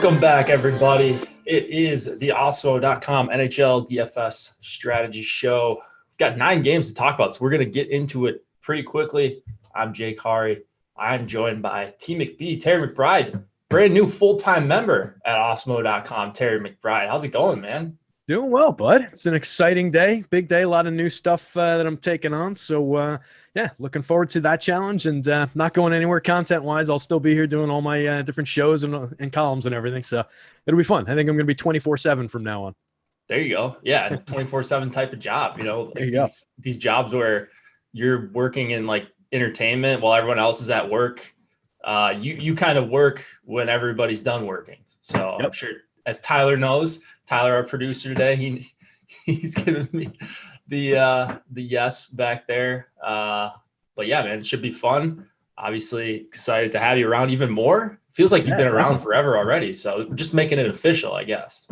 Welcome back, everybody. It is the Awesemo.com NHL DFS strategy show. We've got 9 games to talk about, so we're going to get into it pretty quickly. I'm Jake Hari. I'm joined by T McB, Terry McBride, brand new full-time member at Awesemo.com, Terry McBride. How's it going, man? Doing well, bud. It's an exciting day, big day, a lot of new stuff that I'm taking on. So, yeah, looking forward to that challenge and not going anywhere content-wise. I'll still be here doing all my different shows and columns and everything. So it'll be fun. I think I'm going to be 24/7 from now on. There you go. Yeah, it's a 24/7 type of job. You know, like these jobs where you're working in like entertainment while everyone else is at work. You kind of work when everybody's done working. So I'm sure, as Tyler knows, Tyler, our producer today, he's giving me the yes back there. But yeah, man, it should be fun. Obviously excited to have you around even more. Feels like you've been around forever already. So just making it official, I guess.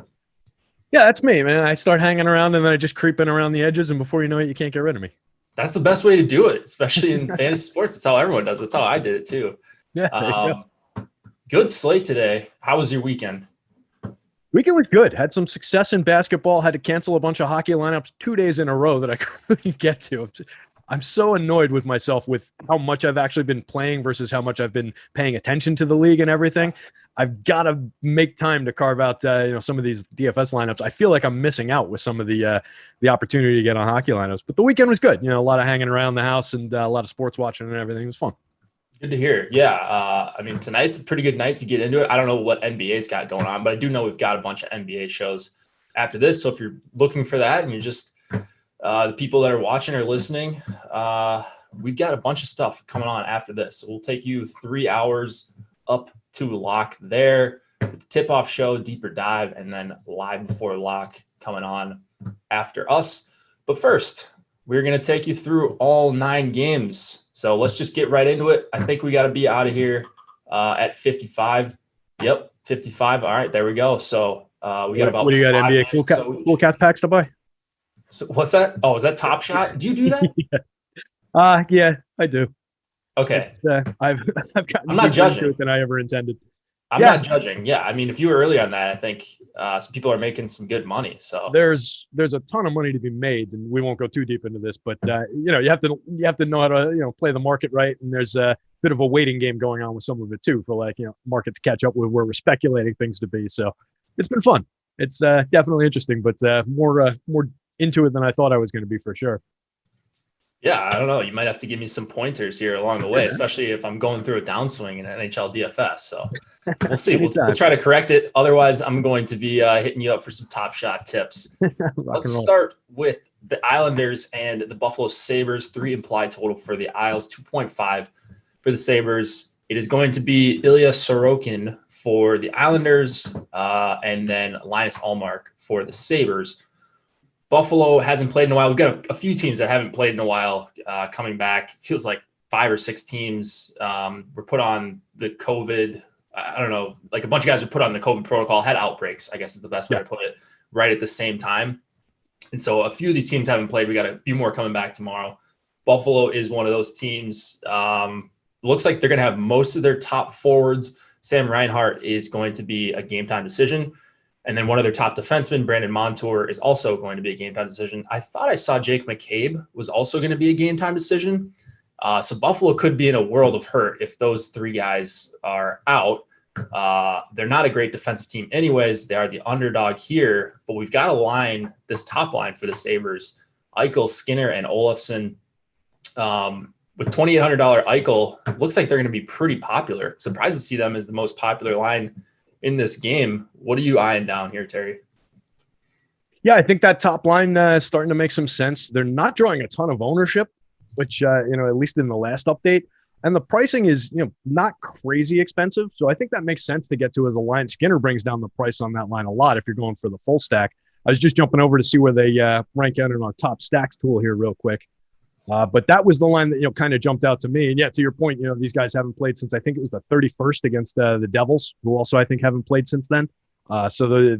Yeah, that's me, man. I start hanging around and then I just creep in around the edges, and before you know it, you can't get rid of me. That's the best way to do it, especially in fantasy sports. It's how everyone does it. That's how I did it too. Yeah. Good slate today. How was your weekend? Weekend was good. Had some success in basketball. Had to cancel a bunch of hockey lineups 2 days in a row that I couldn't get to. I'm so annoyed with myself with how much I've actually been playing versus how much I've been paying attention to the league and everything. I've got to make time to carve out some of these DFS lineups. I feel like I'm missing out with some of the opportunity to get on hockey lineups. But the weekend was good. A lot of hanging around the house and a lot of sports watching and everything. It was fun. Good to hear. Yeah. I mean, tonight's a pretty good night to get into it. I don't know what NBA's got going on, but I do know we've got a bunch of NBA shows after this. So if you're looking for that and you're just the people that are watching or listening, we've got a bunch of stuff coming on after this. So we'll take you 3 hours up to lock there with the tip-off show, deeper dive, and then live before lock coming on after us. But first, we're going to take you through all 9 games. So let's just get right into it. I think we got to be out of here at 55. Yep, 55. All right, there we go. So we got about. What do you got? NBA cool Cats packs to buy? So what's that? Oh, is that Top Shot? Do you do that? Yeah, I do. Okay. I've gotten I'm not judging than I ever intended. I'm not judging. Yeah, I mean, if you were early on that, I think some people are making some good money. So there's a ton of money to be made, and we won't go too deep into this, but you have to know how to play the market right, and there's a bit of a waiting game going on with some of it too for market to catch up with where we're speculating things to be. So it's been fun. It's definitely interesting, but more into it than I thought I was going to be for sure. Yeah, I don't know. You might have to give me some pointers here along the way, especially if I'm going through a downswing in NHL DFS. So we'll see. We'll try to correct it. Otherwise, I'm going to be hitting you up for some Top Shot tips. Let's start with the Islanders and the Buffalo Sabres. 3 implied total for the Isles, 2.5 for the Sabres. It is going to be Ilya Sorokin for the Islanders and then Linus Ullmark for the Sabres. Buffalo hasn't played in a while. We've got a few teams that haven't played in a while coming back. It feels like 5 or 6 teams were put on the COVID. I don't know, like a bunch of guys were put on the COVID protocol, had outbreaks, I guess is the best way to put it, right at the same time. And so a few of the teams haven't played. We got a few more coming back tomorrow. Buffalo is one of those teams. Looks like they're going to have most of their top forwards. Sam Reinhart is going to be a game-time decision. And then one of their top defensemen, Brandon Montour, is also going to be a game-time decision. I thought I saw Jake McCabe was also going to be a game-time decision. So Buffalo could be in a world of hurt if those 3 guys are out. They're not a great defensive team anyways. They are the underdog here. But we've got to line this top line for the Sabres. Eichel, Skinner, and Olofsson. With $2,800 Eichel, looks like they're going to be pretty popular. Surprised to see them as the most popular line in this game. What are you eyeing down here, Terry? Yeah, I think that top line is starting to make some sense. They're not drawing a ton of ownership, which, at least in the last update. And the pricing is, not crazy expensive. So I think that makes sense to get to as a line. Skinner brings down the price on that line a lot if you're going for the full stack. I was just jumping over to see where they rank out in our top stacks tool here real quick. But that was the line that, kind of jumped out to me. And yeah, to your point, these guys haven't played since I think it was the 31st against the Devils, who also I think haven't played since then. So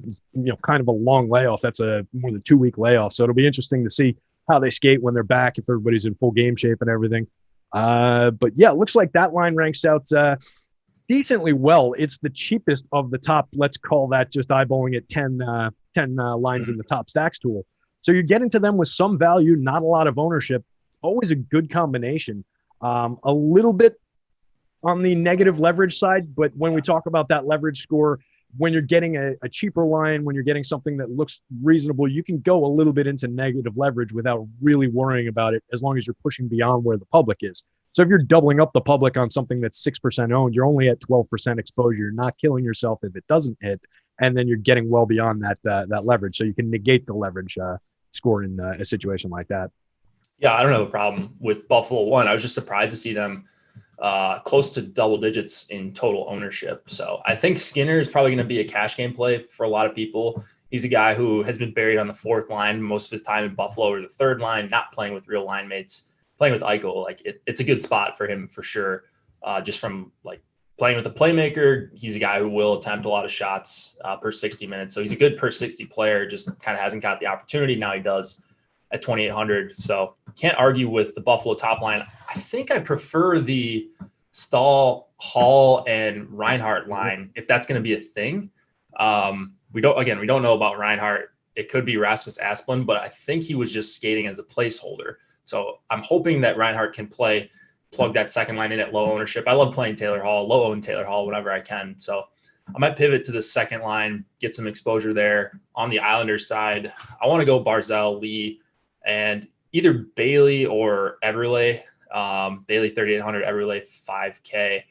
kind of a long layoff. That's a more than 2-week layoff. So it'll be interesting to see how they skate when they're back, if everybody's in full game shape and everything. But yeah, it looks like that line ranks out decently well. It's the cheapest of the top, let's call that, just eyeballing it, 10 lines in the top stacks tool. So you're getting to them with some value, not a lot of ownership. Always a good combination. A little bit on the negative leverage side, but when we talk about that leverage score, when you're getting a cheaper line, when you're getting something that looks reasonable, you can go a little bit into negative leverage without really worrying about it, as long as you're pushing beyond where the public is. So if you're doubling up the public on something that's 6% owned, you're only at 12% exposure. You're not killing yourself if it doesn't hit, and then you're getting well beyond that leverage. So you can negate the leverage score in a situation like that. Yeah, I don't have a problem with Buffalo 1. I was just surprised to see them close to double digits in total ownership. So I think Skinner is probably going to be a cash game play for a lot of people. He's a guy who has been buried on the fourth line most of his time in Buffalo, or the third line, not playing with real line mates, playing with Eichel. Like it's a good spot for him for sure. Just from like playing with the playmaker, he's a guy who will attempt a lot of shots per 60 minutes. So he's a good per 60 player, just kind of hasn't got the opportunity. Now he does at 2,800. So can't argue with the Buffalo top line. I think I prefer the Stahl, Hall, and Reinhart line, if that's going to be a thing. We don't know about Reinhart. It could be Rasmus Asplund, but I think he was just skating as a placeholder. So I'm hoping that Reinhart can plug that second line in at low ownership. I love playing Taylor Hall, low own Taylor Hall whenever I can. So I might pivot to the second line, get some exposure there. On the Islanders side, I want to go Barzal, Lee, and either Bailey or Eberle. Bailey 3,800, Eberle 5K.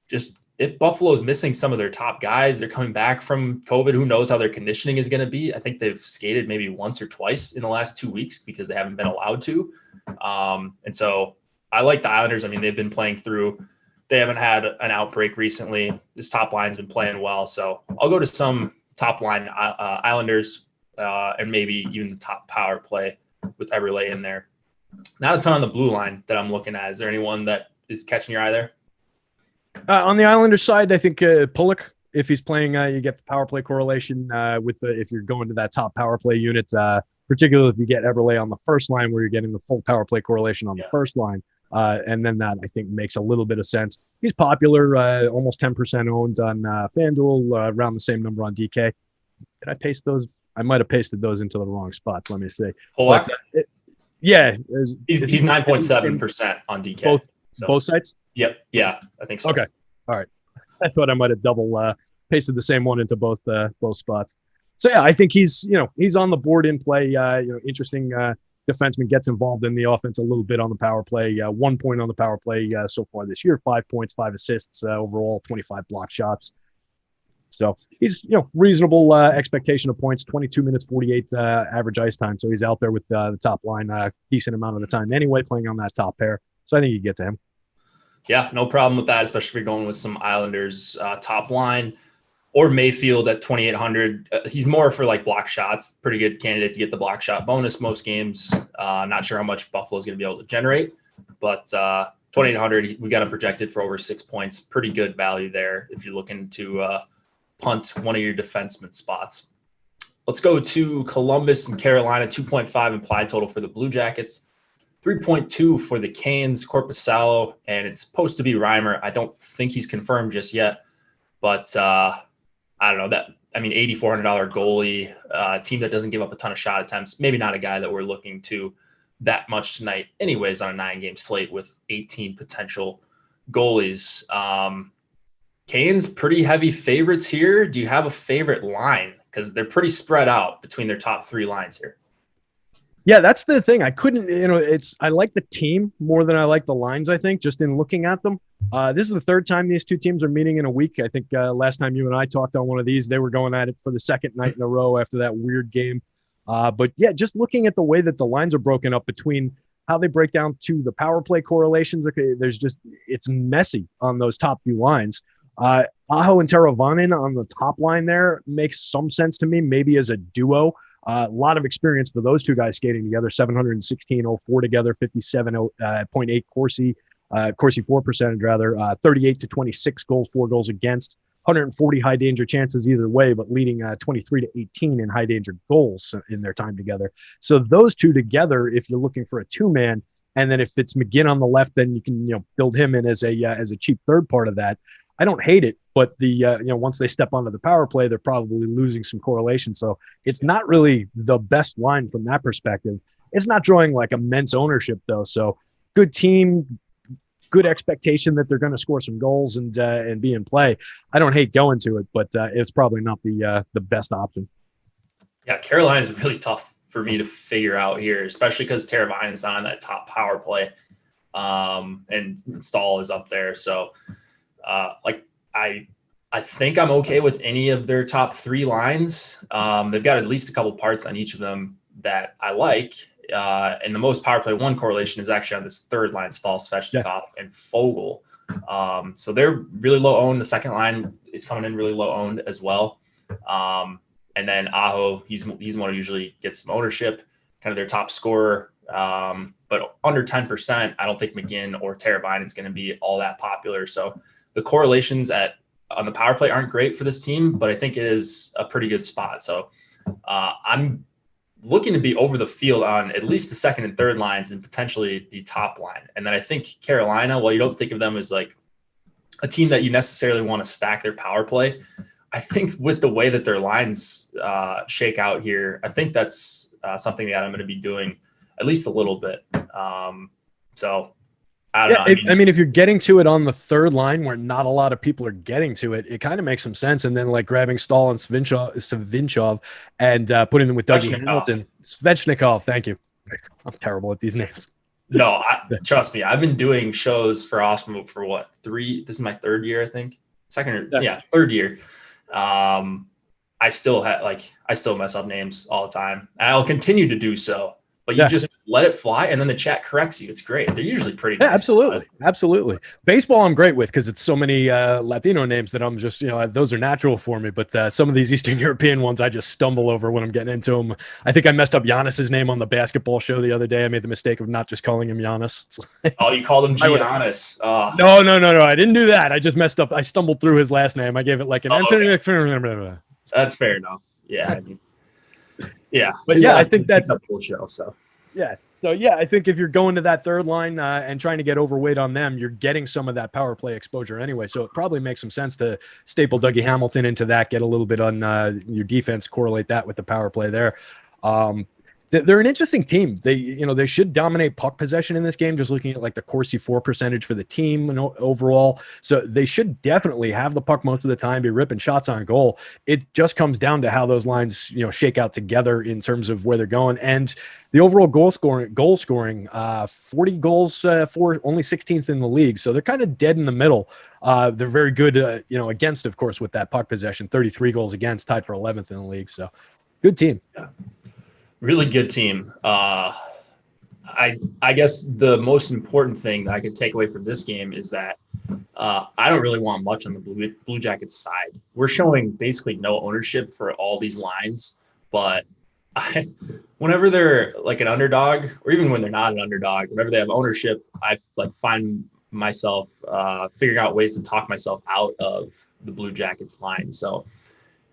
Just if Buffalo is missing some of their top guys, they're coming back from COVID. Who knows how their conditioning is going to be? I think they've skated maybe once or twice in the last 2 weeks because they haven't been allowed to. And so I like the Islanders. I mean, they've been playing through. They haven't had an outbreak recently. This top line's been playing well. So I'll go to some top line Islanders and maybe even the top power play with Eberle in there. Not a ton on the blue line that I'm looking at. Is there anyone that is catching your eye there? On the Islanders side, I think Pulock, if he's playing, you get the power play correlation if you're going to that top power play unit, particularly if you get Eberle on the first line where you're getting the full power play correlation on the first line. And then that, I think, makes a little bit of sense. He's popular, almost 10% owned on FanDuel, around the same number on DK. Did I paste those? I might have pasted those into the wrong spots. Let me see. Pulock? Yeah. He's 9.7% on DK. Both sites? Yep. Yeah, I think so. Okay. All right. I thought I might have double pasted the same one into both spots. So yeah, I think he's on the board in play. Interesting defenseman, gets involved in the offense a little bit on the power play. 1 point on the power play so far this year. 5 points, 5 assists overall, 25 block shots. So he's reasonable expectation of points. 22 minutes, 48 average ice time. So he's out there with the top line decent amount of the time anyway, playing on that top pair. So I think you get to him. Yeah, no problem with that, especially if you're going with some Islanders top line or Mayfield at 2,800. He's more for like block shots. Pretty good candidate to get the block shot bonus most games. Not sure how much Buffalo's going to be able to generate, but 2,800, we got him projected for over 6 points. Pretty good value there if you're looking to punt one of your defenseman spots. Let's go to Columbus and Carolina. 2.5 implied total for the Blue Jackets. 3.2 for the Canes, Korpisalo, and it's supposed to be Reimer. I don't think he's confirmed just yet, but I don't know that. I mean, $8,400 goalie, team that doesn't give up a ton of shot attempts. Maybe not a guy that we're looking to that much tonight anyways on a 9-game slate with 18 potential goalies. Canes, pretty heavy favorites here. Do you have a favorite line? Because they're pretty spread out between their top 3 lines here. Yeah, that's the thing. I couldn't, I like the team more than I like the lines, I think, just in looking at them. This is the third time these two teams are meeting in a week. I think last time you and I talked on one of these, they were going at it for the second night in a row after that weird game. But yeah, just looking at the way that the lines are broken up between how they break down to the power play correlations, okay, it's messy on those top few lines. Aho and Teravainen on the top line there makes some sense to me, maybe as a duo. A lot of experience for those two guys skating together, 716.04 together, 57.8 Corsi 4% rather, 38 to 26 goals, 4 goals against, 140 high danger chances either way, but leading 23 to 18 in high danger goals in their time together. So those two together, if you're looking for a 2-man, and then if it's McGinn on the left, then you can build him in as a cheap third part of that. I don't hate it, but once they step onto the power play, they're probably losing some correlation. So it's not really the best line from that perspective. It's not drawing like immense ownership though. So good team, good expectation that they're going to score some goals and be in play. I don't hate going to it, but it's probably not the best option. Yeah, Carolina is really tough for me to figure out here, especially because Teravainen's not on that top power play, and Stahl is up there. So, I think I'm okay with any of their top three lines. They've got at least a couple parts on each of them that I like. And the most power play one correlation is actually on this third line, Stahl, Svechnikov, and Foegele. So they're really low owned. The second line is coming in really low owned as well. And then Aho, he's one who usually gets some ownership, kind of their top scorer. But under 10%, I don't think McGinn or Teravainen is going to be all that popular. So the correlations on the power play aren't great for this team, but I think it is a pretty good spot. So I'm looking to be over the field on at least the second and third lines and potentially the top line. And then I think Carolina, while you don't think of them as like a team that you necessarily want to stack their power play, I think with the way that their lines shake out here, I think that's something that I'm going to be doing at least a little bit. So I don't know. I mean, if you're getting to it on the third line where not a lot of people are getting to it, it kind of makes some sense. And then like grabbing Stahl and Savinchov and putting them with Dougie Hamilton. Svechnikov, thank you. I'm terrible at these names. No, trust me. I've been doing shows for Awesemo for what, this is my third year, I think. Third year. I still mess up names all the time. And I'll continue to do so. But you just let it fly, and then the chat corrects you. It's great. They're usually pretty nice. Yeah, absolutely. Baseball I'm great with because it's so many Latino names that I'm just, those are natural for me. But some of these Eastern European ones, I just stumble over when I'm getting into them. I think I messed up Giannis's name on the basketball show the other day. I made the mistake of not just calling him Giannis. Oh, you called him Giannis. No. I didn't do that. I just messed up. I stumbled through his last name. I gave it like an okay. That's fair enough. Yeah, I mean. Yeah, but I think that's a full show. So I think if you're going to that third line and trying to get overweight on them, you're getting some of that power play exposure anyway. So it probably makes some sense to staple Dougie Hamilton into that, get a little bit on your defense, correlate that with the power play there. They're an interesting team. They should dominate puck possession in this game, just looking at like the Corsi for percentage for the team and overall. So they should definitely have the puck most of the time, be ripping shots on goal. It just comes down to how those lines, shake out together in terms of where they're going. And the overall goal scoring, 40 goals for only 16th in the league. So they're kind of dead in the middle. They're very good, against, of course, with that puck possession, 33 goals against, tied for 11th in the league. So good team. Yeah. Really good team. I guess the most important thing that I could take away from this game is that I don't really want much on the Blue Jackets side. We're showing basically no ownership for all these lines, but whenever they're like an underdog, or even when they're not an underdog, whenever they have ownership, I find myself figuring out ways to talk myself out of the Blue Jackets line. So,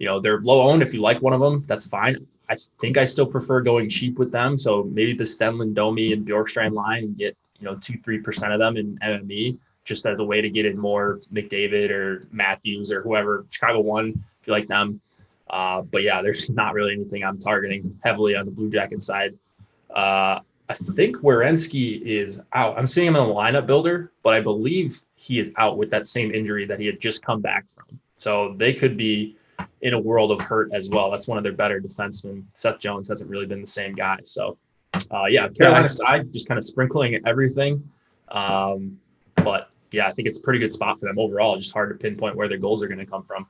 they're low owned. If you like one of them, that's fine. I think I still prefer going cheap with them. So maybe the Stenlund, Domi, and Bjorkstrand line and get 2-3% of them in MME just as a way to get in more McDavid or Matthews or whoever. Chicago One, if you like them. But yeah, there's not really anything I'm targeting heavily on the Blue Jacket side. I think Werenski is out. I'm seeing him in the lineup builder, but I believe he is out with that same injury that he had just come back from. So they could be in a world of hurt as well. That's one of their better defensemen. Seth Jones hasn't really been the same guy. So, Carolina side, just kind of sprinkling everything. But, yeah, I think it's a pretty good spot for them overall. Just hard to pinpoint where their goals are going to come from.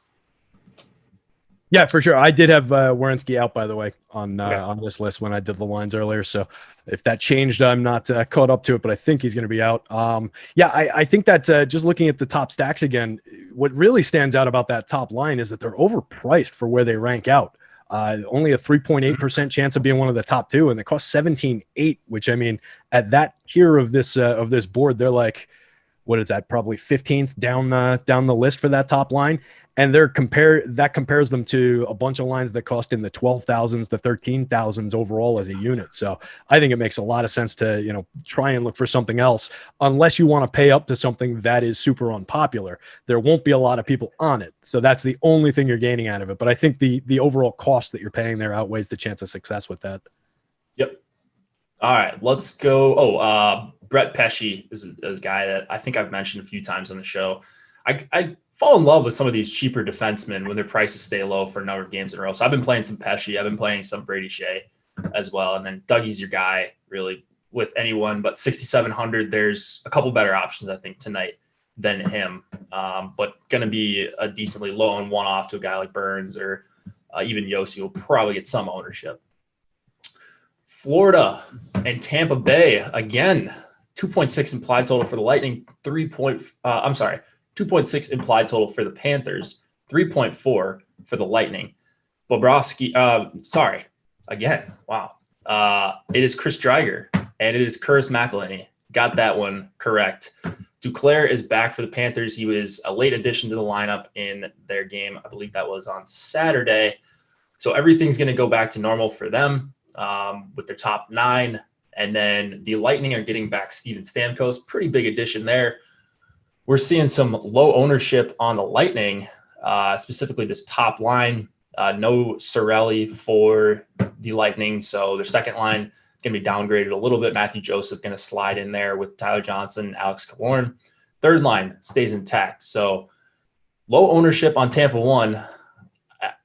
Yeah, for sure. I did have Werenski out, by the way, on this list when I did the lines earlier. So if that changed, I'm not caught up to it, but I think he's going to be out. I think that just looking at the top stacks again, what really stands out about that top line is that they're overpriced for where they rank out. Only a 3.8% chance of being one of the top two, and they cost 17.8, which I mean, at that tier of this board, they're like, what is that? Probably 15th down the list for that top line. And that compares them to a bunch of lines that cost in the 12,000s to 13,000s overall as a unit. So I think it makes a lot of sense to, try and look for something else, unless you want to pay up to something that is super unpopular. There won't be a lot of people on it. So that's the only thing you're gaining out of it. But I think the overall cost that you're paying there outweighs the chance of success with that. Yep. All right, let's go. Brett Pesce is a guy that I think I've mentioned a few times on the show. I fall in love with some of these cheaper defensemen when their prices stay low for a number of games in a row. So I've been playing some Pesce. I've been playing some Brady Shea as well. And then Dougie's your guy, really, with anyone. But 6,700, there's a couple better options, I think, tonight than him. But going to be a decently low and one-off to a guy like Burns or even Yossi will probably get some ownership. Florida and Tampa Bay, again, 2.6 implied total for the Lightning, 2.6 implied total for the Panthers, 3.4 for the Lightning. Bobrovsky, again, wow. It is Chris Driedger, and it is Curtis McElhinney. Got that one correct. Duclair is back for the Panthers. He was a late addition to the lineup in their game. I believe that was on Saturday. So everything's going to go back to normal for them with their top 9. And then the Lightning are getting back Steven Stamkos. Pretty big addition there. We're seeing some low ownership on the Lightning, specifically this top line. No Cirelli for the Lightning, so their second line is going to be downgraded a little bit. Matthew Joseph going to slide in there with Tyler Johnson, Alex Killorn. Third line stays intact. So low ownership on Tampa 1.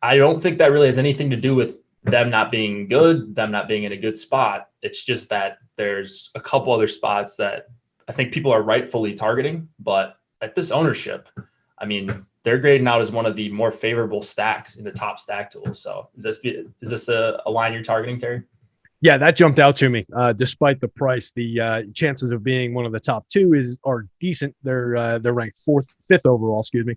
I don't think that really has anything to do with them not being good, them not being in a good spot. It's just that there's a couple other spots that I think people are rightfully targeting, but at this ownership, I mean, they're grading out as one of the more favorable stacks in the top stack tools. So is this a line you're targeting, Terry? Yeah, that jumped out to me. Despite the price, the chances of being one of the top 2 are decent. They're ranked fifth overall, excuse me.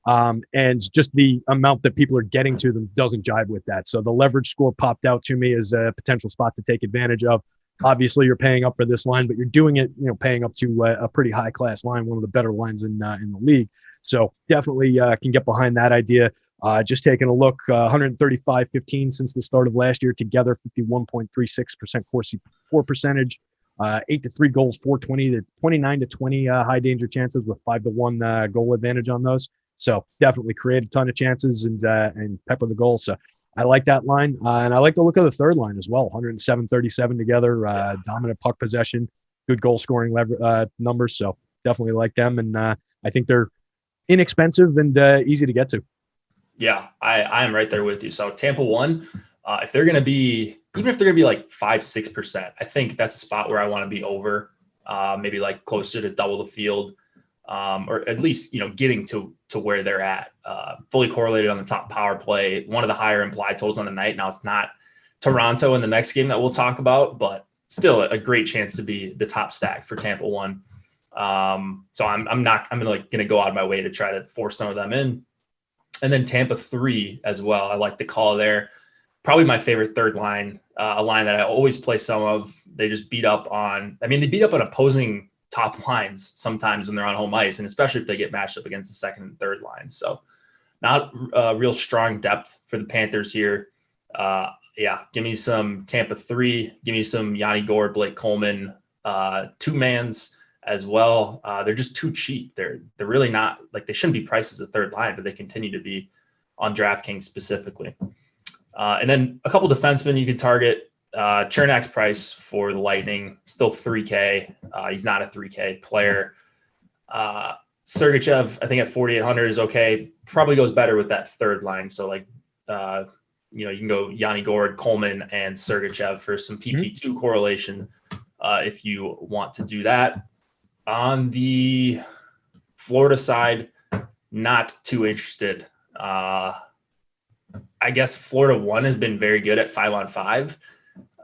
And just the amount that people are getting to them doesn't jive with that. So the leverage score popped out to me as a potential spot to take advantage of. Obviously, you're paying up for this line, but you're doing it, paying up to a pretty high class line, one of the better lines in the league. So definitely can get behind that idea. Just taking a look, 135-15 since the start of last year together, 51.36% Corsi for percentage, 8-3 goals, 420 to 29-20 high danger chances with 5-1 goal advantage on those. So definitely create a ton of chances and pepper the goal. So I like that line. And I like the look of the third line as well. 107-37 together, dominant puck possession, good goal scoring numbers. So definitely like them. And I think they're inexpensive and easy to get to. Yeah, I am right there with you. So Tampa 1, if they're going to be, even if they're going to be like 5-6%, I think that's a spot where I want to be over, maybe like closer to double the field. Or at least, getting to where they're at, fully correlated on the top power play, one of the higher implied totals on the night. Now it's not Toronto in the next game that we'll talk about, but still a great chance to be the top stack for Tampa 1. So I'm going to go out of my way to try to force some of them in. And then Tampa 3 as well. I like the call there. Probably my favorite third line, a line that I always play some of. They just beat up on opposing top lines sometimes when they're on home ice, and especially if they get matched up against the second and third line. So not real strong depth for the Panthers here. Give me some Tampa 3. Give me some Yanni Gourde, Blake Coleman, 2-mans as well. They're just too cheap. They're really not, like, they shouldn't be priced as a third line, but they continue to be on DraftKings specifically. And then a couple defensemen you could target. Chernak's price for the Lightning, still $3K. He's not a $3K player. Sergachev, I think at 4,800 is okay. Probably goes better with that third line. So you can go Yanni Gourde, Coleman, and Sergachev for some PP2 correlation if you want to do that. On the Florida side, not too interested. I guess Florida 1 has been very good at 5-on-5.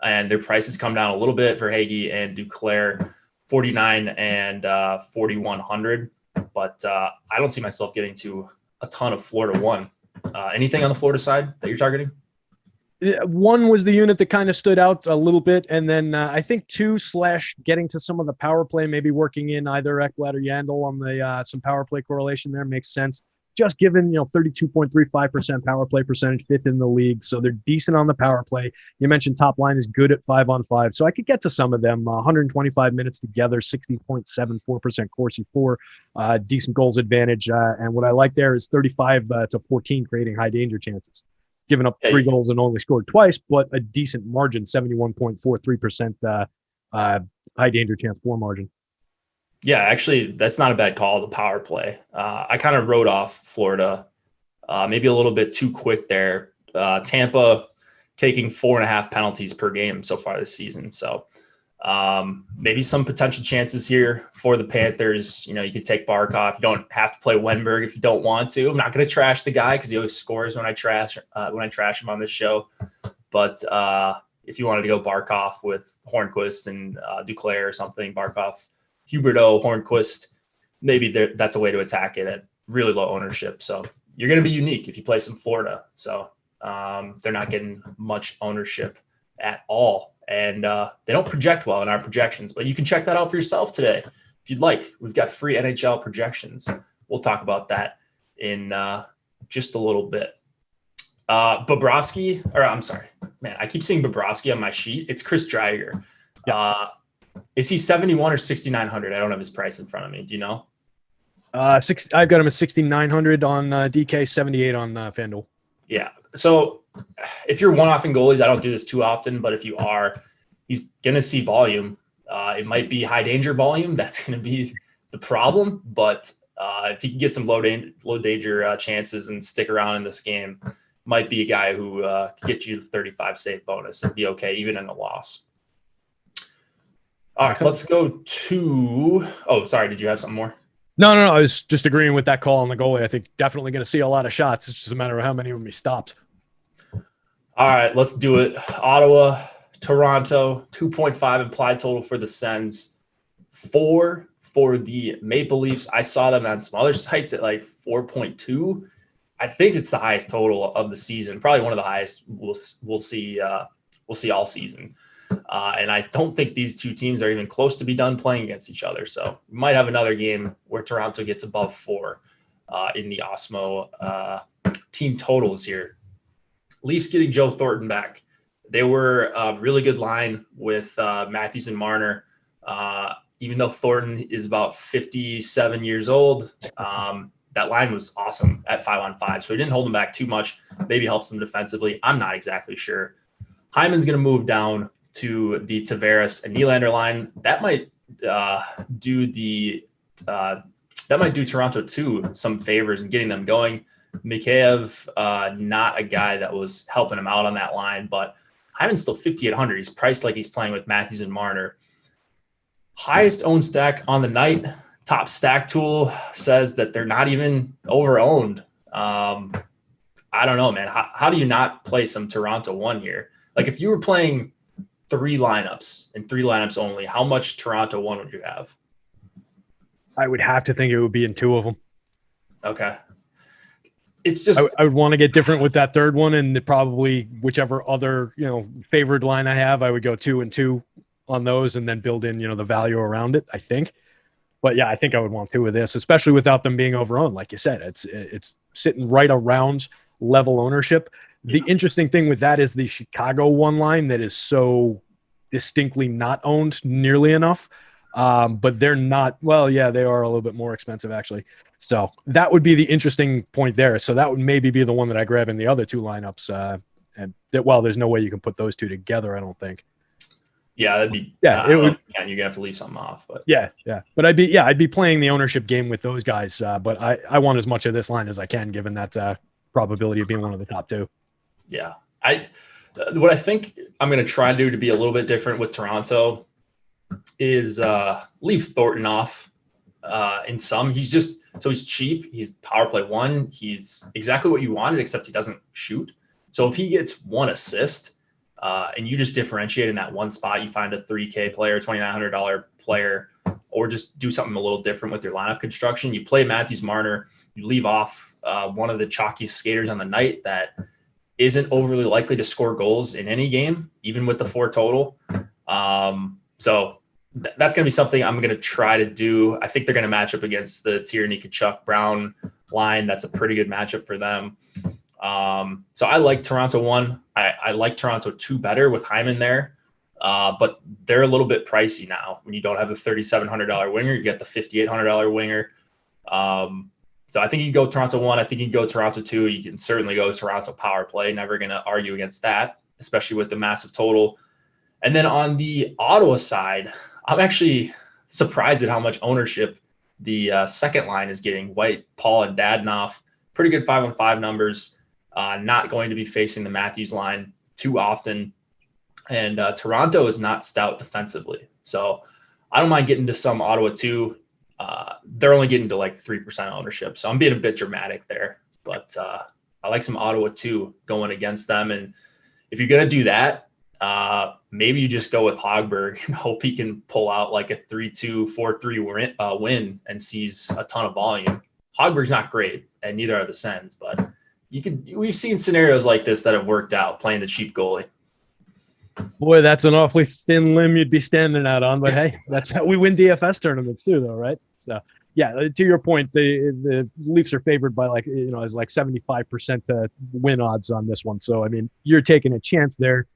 And their prices come down a little bit for Hagee and Duclair, 49 and 4,100. But I don't see myself getting to a ton of Florida 1. Anything on the Florida side that you're targeting? One was the unit that kind of stood out a little bit, and then I think two / getting to some of the power play, maybe working in either Ekblad or Yandel on the some power play correlation there makes sense. Just given 32.35% power play percentage, 5th in the league, so they're decent on the power play. You mentioned top line is good at 5-on-5, so I could get to some of them. 125 minutes together, 60.74% Corsi for, decent goals advantage, and what I like there is 35 to 14 creating high danger chances. Given up 3 goals and only scored twice, but a decent margin, 71.43% high danger chance for margin. Yeah, actually, that's not a bad call, the power play. I kind of wrote off Florida maybe a little bit too quick there. Tampa taking 4.5 penalties per game so far this season. So maybe some potential chances here for the Panthers. You could take Barkov. You don't have to play Wenberg if you don't want to. I'm not going to trash the guy because he always scores when I trash him on this show. But if you wanted to go Barkov with Hornquist and Duclair or something, Barkov, Huberdeau, Hornquist, maybe that's a way to attack it at really low ownership. So you're going to be unique if you play some Florida. So they're not getting much ownership at all. And they don't project well in our projections, but you can check that out for yourself today if you'd like. We've got free NHL projections. We'll talk about that in just a little bit. Bobrovsky, or I'm sorry, man, I keep seeing Bobrovsky on my sheet. It's Chris Driedger. Yeah. Is he 71 or 6,900? I don't have his price in front of me. Do you know? I've got him at 6,900 on DK, 78 on FanDuel. Yeah. So if you're one-offing goalies, I don't do this too often, but if you are, he's going to see volume. It might be high danger volume. That's going to be the problem. But if he can get some low danger chances and stick around in this game, might be a guy who could get you the 35 save bonus and be okay, even in a loss. All right, let's go to – oh, sorry. Did you have something more? No. I was just agreeing with that call on the goalie. I think definitely going to see a lot of shots. It's just a matter of how many of them he stopped. All right, let's do it. Ottawa, Toronto, 2.5 implied total for the Sens, 4 for the Maple Leafs. I saw them on some other sites at like 4.2. I think it's the highest total of the season, probably one of the highest we'll see all season. And I don't think these two teams are even close to be done playing against each other. So we might have another game where Toronto gets above 4 in the Awesemo team totals here. Leafs getting Joe Thornton back. They were a really good line with Matthews and Marner. Even though Thornton is about 57 years old, that line was awesome at 5-on-5. So he didn't hold them back too much. Maybe helps them defensively. I'm not exactly sure. Hyman's going to move down to the Tavares and Nylander line. That might do Toronto too some favors in getting them going. Mikheyev, not a guy that was helping him out on that line, but Hyman's still 5,800. He's priced like he's playing with Matthews and Marner. Highest owned stack on the night. Top stack tool says that they're not even over-owned. I don't know, man. How do you not play some Toronto 1 here? Like if you were playing 3 lineups and 3 lineups only, how much Toronto 1 would you have? I would have to think it would be in 2 of them. Okay. It's just I would want to get different with that third one, and probably whichever other favored line I have, I would go 2 and 2 on those, and then build in the value around it. I think, but yeah, I think I would want 2 of this, especially without them being overowned. Like you said, it's sitting right around level ownership. The interesting thing with that is the Chicago 1 line that is so distinctly not owned nearly enough. But they're not, well, yeah, they are a little bit more expensive actually. So that would be the interesting point there. So that would maybe be the one that I grab in the other 2 lineups. There's no way you can put those 2 together, I don't think. Yeah, that'd be, it would. And you're gonna have to leave something off, but yeah. But I'd be playing the ownership game with those guys. But I want as much of this line as I can, given that probability of being one of the top 2. Yeah. What I think I'm going to try to do to be a little bit different with Toronto is leave Thornton off in some. He's cheap. He's power play 1. He's exactly what you wanted, except he doesn't shoot. So if he gets 1 assist and you just differentiate in that one spot, you find a $3K player, $2,900 player, or just do something a little different with your lineup construction. You play Matthews Marner, you leave off one of the chalkiest skaters on the night that isn't overly likely to score goals in any game, even with the 4 total. So that's going to be something I'm going to try to do. I think they're going to match up against the Tierney, Kachuk, Brown line. That's a pretty good matchup for them. So I like Toronto 1. I like Toronto 2 better with Hyman there. But they're a little bit pricey now. When you don't have the $3,700 winger, you get the $5,800 winger. So I think you can go Toronto 1. I think you can go Toronto 2. You can certainly go Toronto power play. Never going to argue against that, especially with the massive total. And then on the Ottawa side, I'm actually surprised at how much ownership the second line is getting. White, Paul, and Dadonov. Pretty good 5-on-5 numbers. Not going to be facing the Matthews line too often. And Toronto is not stout defensively. So I don't mind getting to some Ottawa 2. They're only getting to like 3% ownership. So I'm being a bit dramatic there. But I like some Ottawa 2 going against them. And if you're going to do that, maybe you just go with Hogberg and hope he can pull out like a 3-2, 4-3 win and sees a ton of volume. Hogberg's not great, and neither are the Sens. But we've seen scenarios like this that have worked out playing the cheap goalie. Boy, that's an awfully thin limb you'd be standing out on, but hey, that's how we win DFS tournaments too, though, right? So, yeah, to your point, the Leafs are favored by as 75% win odds on this one. So, I mean, you're taking a chance there.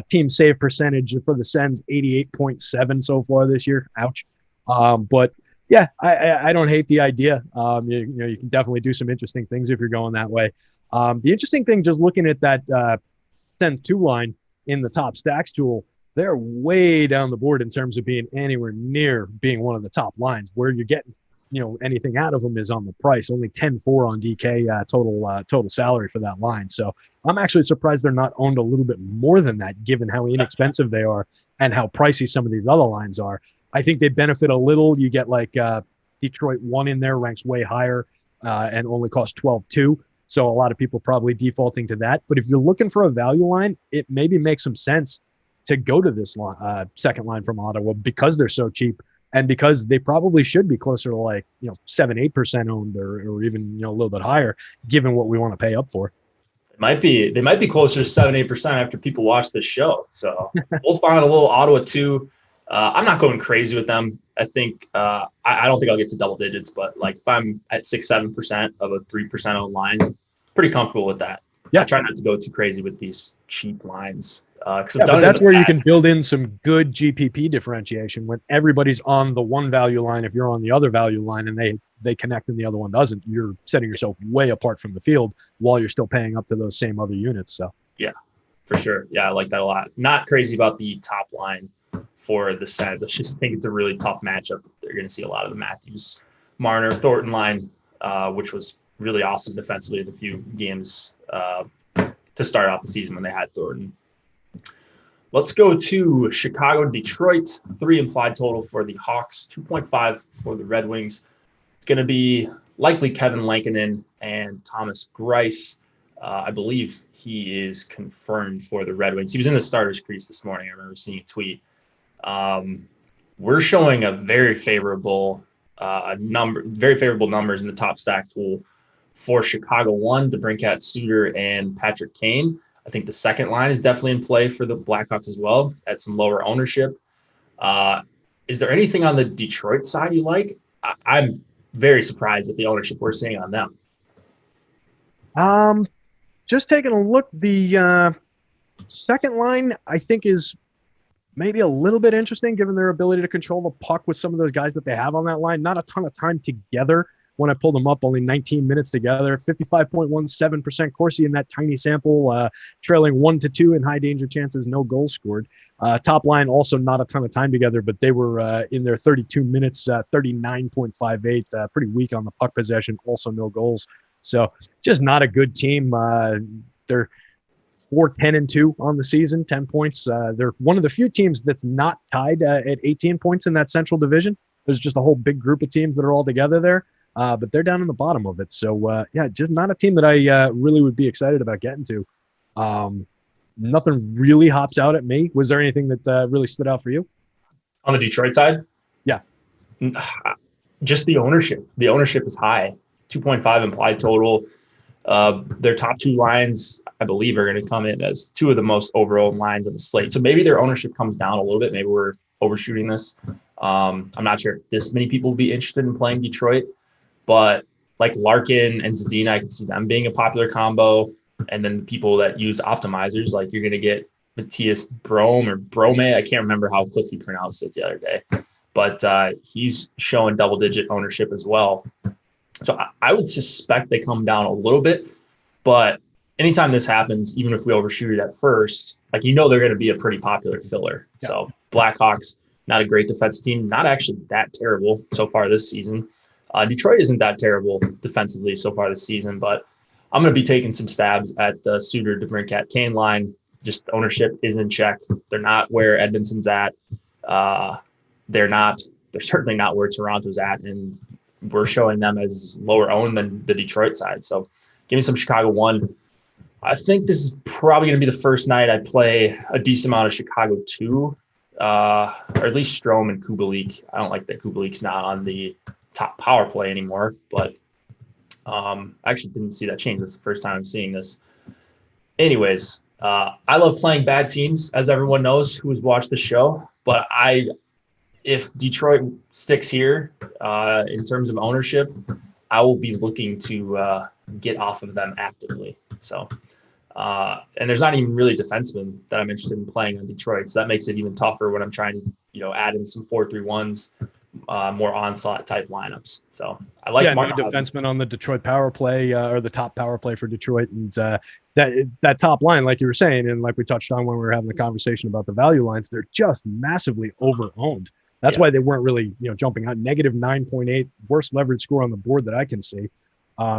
Team save percentage for the Sens 88.7 so far this year. Ouch. But yeah, I don't hate the idea. You can definitely do some interesting things if you're going that way. The interesting thing, just looking at that Sens 2 line in the top stacks tool, they're way down the board in terms of being anywhere near being one of the top lines. Where you're getting, anything out of them is on the price. Only 10-4 on DK total salary for that line. So I'm actually surprised they're not owned a little bit more than that, given how inexpensive they are and how pricey some of these other lines are. I think they benefit a little. You get like Detroit 1 in there, ranks way higher and only costs 12.2. So a lot of people probably defaulting to that. But if you're looking for a value line, it maybe makes some sense to go to this second line from Ottawa because they're so cheap and because they probably should be closer to 7-8% owned or even a little bit higher, given what we want to pay up for. They might be closer to 7-8% after people watch this show. So we'll find a little Ottawa 2. I'm not going crazy with them. I think I don't think I'll get to double digits, but if I'm at 6-7% of a 3% owned line, pretty comfortable with that. Yeah, I try not to go too crazy with these cheap lines. But that's where you can build in some good GPP differentiation when everybody's on the one value line. If you're on the other value line and they connect and the other one doesn't, you're setting yourself way apart from the field while you're still paying up to those same other units. So yeah, for sure. Yeah, I like that a lot. Not crazy about the top line for the Sens. I just think it's a really tough matchup. They're going to see a lot of the Matthews, Marner, Thornton line, which was really awesome defensively in a few games to start off the season when they had Thornton. Let's go to Chicago, Detroit. 3 implied total for the Hawks, 2.5 for the Red Wings. It's going to be likely Kevin Lankinen and Thomas Greiss. I believe he is confirmed for the Red Wings. He was in the starters crease this morning. I remember seeing a tweet. We're showing a very favorable numbers in the top stack tool for Chicago. 1, DeBrincat, Suter, and Patrick Kane. I think the second line is definitely in play for the Blackhawks as well at some lower ownership. Is there anything on the Detroit side you like? I'm very surprised at the ownership we're seeing on them. Just taking a look, the second line I think is maybe a little bit interesting given their ability to control the puck with some of those guys that they have on that line. Not a ton of time together. When I pulled them up, only 19 minutes together, 55.17% Corsi in that tiny sample, trailing 1-2 in high danger chances, no goals scored. Top line also not a ton of time together, but they were in their 32 minutes, 39.58, pretty weak on the puck possession, also no goals. So just not a good team. They're 4-10-2 on the season, 10 points. They're one of the few teams that's not tied at 18 points in that Central Division. There's just a whole big group of teams that are all together there. But they're down in the bottom of it. So, just not a team that I really would be excited about getting to. Nothing really hops out at me. Was there anything that really stood out for you? On the Detroit side? Yeah. Just the ownership. The ownership is high. 2.5 implied total. Their top two lines, I believe, are going to come in as two of the most overowned lines on the slate. So maybe their ownership comes down a little bit. Maybe we're overshooting this. I'm not sure if this many people will be interested in playing Detroit, but like Larkin and Zadina, I can see them being a popular combo. And then the people that use optimizers, like you're going to get Matthias Brome or Brome. I can't remember how Cliffy pronounced it the other day, but he's showing double-digit ownership as well. So I would suspect they come down a little bit, but anytime this happens, even if we overshoot it at first, like, they're going to be a pretty popular filler. Yeah. So Blackhawks, not a great defensive team, not actually that terrible so far this season. Detroit isn't that terrible defensively so far this season, but I'm going to be taking some stabs at the Suter, DeBrincat, Kane line. Just ownership is in check. They're not where Edmonton's at. They're certainly not where Toronto's at, and we're showing them as lower owned than the Detroit side. So give me some Chicago 1. I think this is probably going to be the first night I play a decent amount of Chicago 2, or at least Strome and Kubalik. I don't like that Kubalik's not on the top power play anymore, but I actually didn't see that change. That's the first time I'm seeing this. Anyways, I love playing bad teams, as everyone knows who has watched the show, but if Detroit sticks here in terms of ownership, I will be looking to get off of them actively. So, and there's not even really defensemen that I'm interested in playing on Detroit. So that makes it even tougher when I'm trying to, add in some 4-3-1s, more onslaught type lineups. So I like no defenseman on the Detroit power play or the top power play for Detroit. And that top line, like you were saying, and like we touched on when we were having the conversation about the value lines, they're just massively over-owned. That's why they weren't really, jumping out. Negative 9.8, worst leverage score on the board that I can see.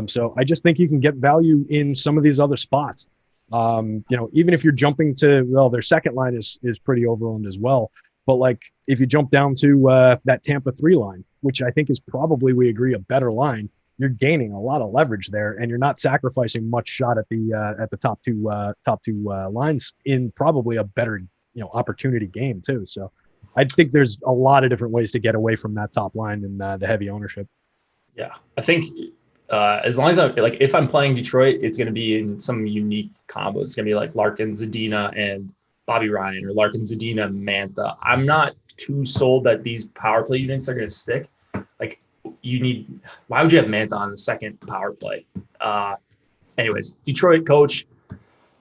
So I just think you can get value in some of these other spots. Even if you're jumping to, their second line is pretty overowned as well. But like if you jump down to that Tampa 3 line, which I think is probably, we agree, a better line, you're gaining a lot of leverage there, and you're not sacrificing much shot at the top two lines in probably a better opportunity game too. So I think there's a lot of different ways to get away from that top line and the heavy ownership. Yeah, I think as long as if I'm playing Detroit, it's going to be in some unique combos. It's going to be like Larkin, Zadina, and Bobby Ryan, or Larkin, Zadina, Mantha. I'm not too sold that these power play units are going to stick. Like, why would you have Mantha on the second power play? Anyways, Detroit coach,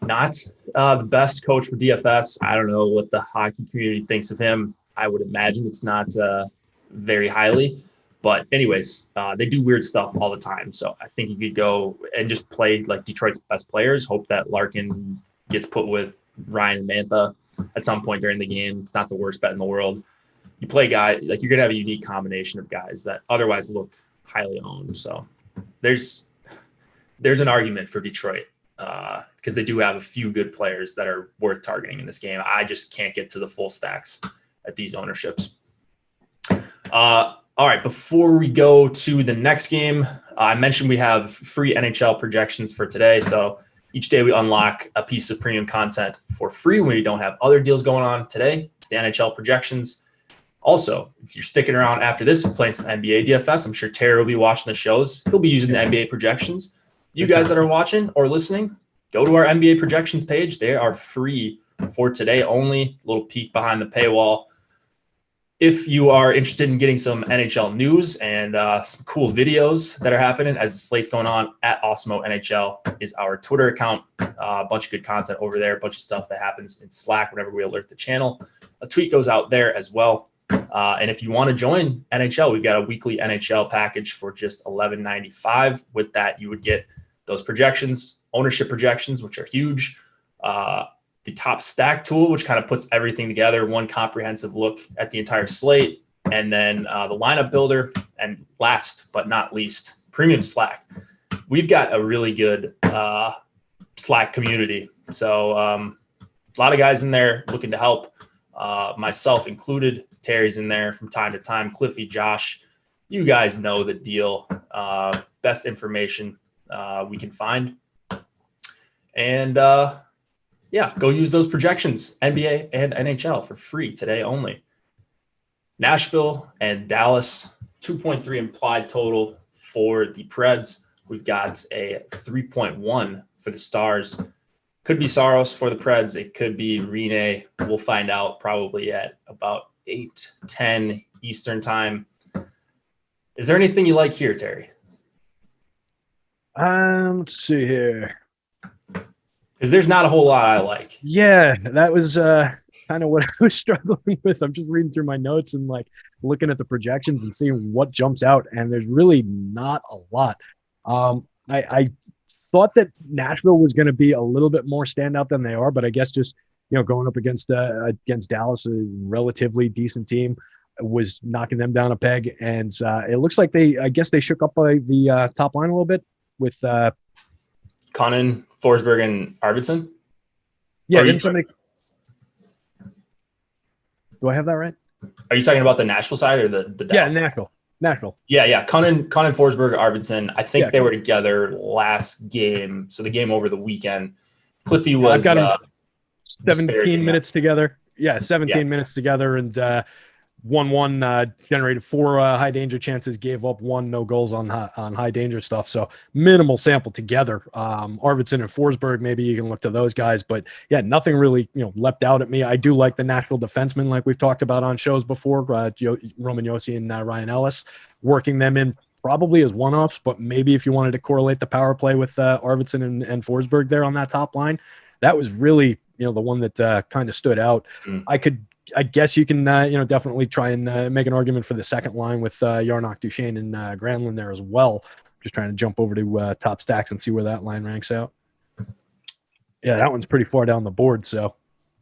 not the best coach for DFS. I don't know what the hockey community thinks of him. I would imagine it's not very highly. But anyways, they do weird stuff all the time. So I think you could go and just play like Detroit's best players, hope that Larkin gets put with Ryan and Mantha at some point during the game. It's not the worst bet in the world. You play guys, like, you're going to have a unique combination of guys that otherwise look highly owned. So there's an argument for Detroit because they do have a few good players that are worth targeting in this game. I just can't get to the full stacks at these ownerships. All right, before we go to the next game, I mentioned we have free NHL projections for today. So each day we unlock a piece of premium content for free when we don't have other deals going on. Today, it's the NHL projections. Also, if you're sticking around after this, we're playing some NBA DFS. I'm sure Terry will be watching the shows. He'll be using the NBA projections. You guys that are watching or listening, go to our NBA projections page. They are free for today only. A little peek behind the paywall. If you are interested in getting some NHL news and some cool videos that are happening as the slate's going on, at Awesemo NHL is our Twitter account. A bunch of good content over there, a bunch of stuff that happens in Slack whenever we alert the channel. A tweet goes out there as well. And if you want to join NHL, we've got a weekly NHL package for just $11.95. With that, you would get those projections, ownership projections, which are huge. The top stack tool, which kind of puts everything together, one comprehensive look at the entire slate, and then the lineup builder, and last but not least, premium Slack. We've got a really good Slack community. So a lot of guys in there looking to help, myself included. Terry's in there from time to time. Cliffy, Josh, you guys know the deal. Best information we can find. And yeah, go use those projections, NBA and NHL, for free today only. Nashville and Dallas, 2.3 implied total for the Preds, we've got a 3.1 for the Stars. Could be Saros for the Preds. It could be Rene. We'll find out probably at about 8:10 Eastern time. Is there anything you like here, Terry? Let's see here. Because there's not a whole lot I like. Yeah, that was kind of what I was struggling with. I'm just reading through my notes and like looking at the projections and seeing what jumps out, and there's really not a lot. I thought that Nashville was going to be a little bit more standout than they are, but I guess just going up against Dallas, a relatively decent team, was knocking them down a peg, and it looks like they shook up the top line a little bit with Conan, Forsberg, and Arvidsson. Yeah, didn't somebody? Do I have that right? Are you talking about the Nashville side or the Dallas? Yeah, Nashville. Yeah. Conan, Forsberg, Arvidsson. I think they were together last game. So the game over the weekend. Cliffy was. I've got 17 minutes together. Yeah, 17 minutes together, and 1-1 generated 4 high danger chances, gave up 1, no goals on high danger stuff. So minimal sample together. Arvidsson and Forsberg, maybe you can look to those guys, but yeah, nothing really leapt out at me. I do like the Nashville defensemen, like we've talked about on shows before, Roman Josi and Ryan Ellis, working them in probably as one-offs, but maybe if you wanted to correlate the power play with Arvidsson and Forsberg there on that top line, that was really the one that kind of stood out. I guess you can, definitely try and make an argument for the second line with Yarnock, Duchesne, and Granlund there as well. Just trying to jump over to top stacks and see where that line ranks out. Yeah, that one's pretty far down the board, so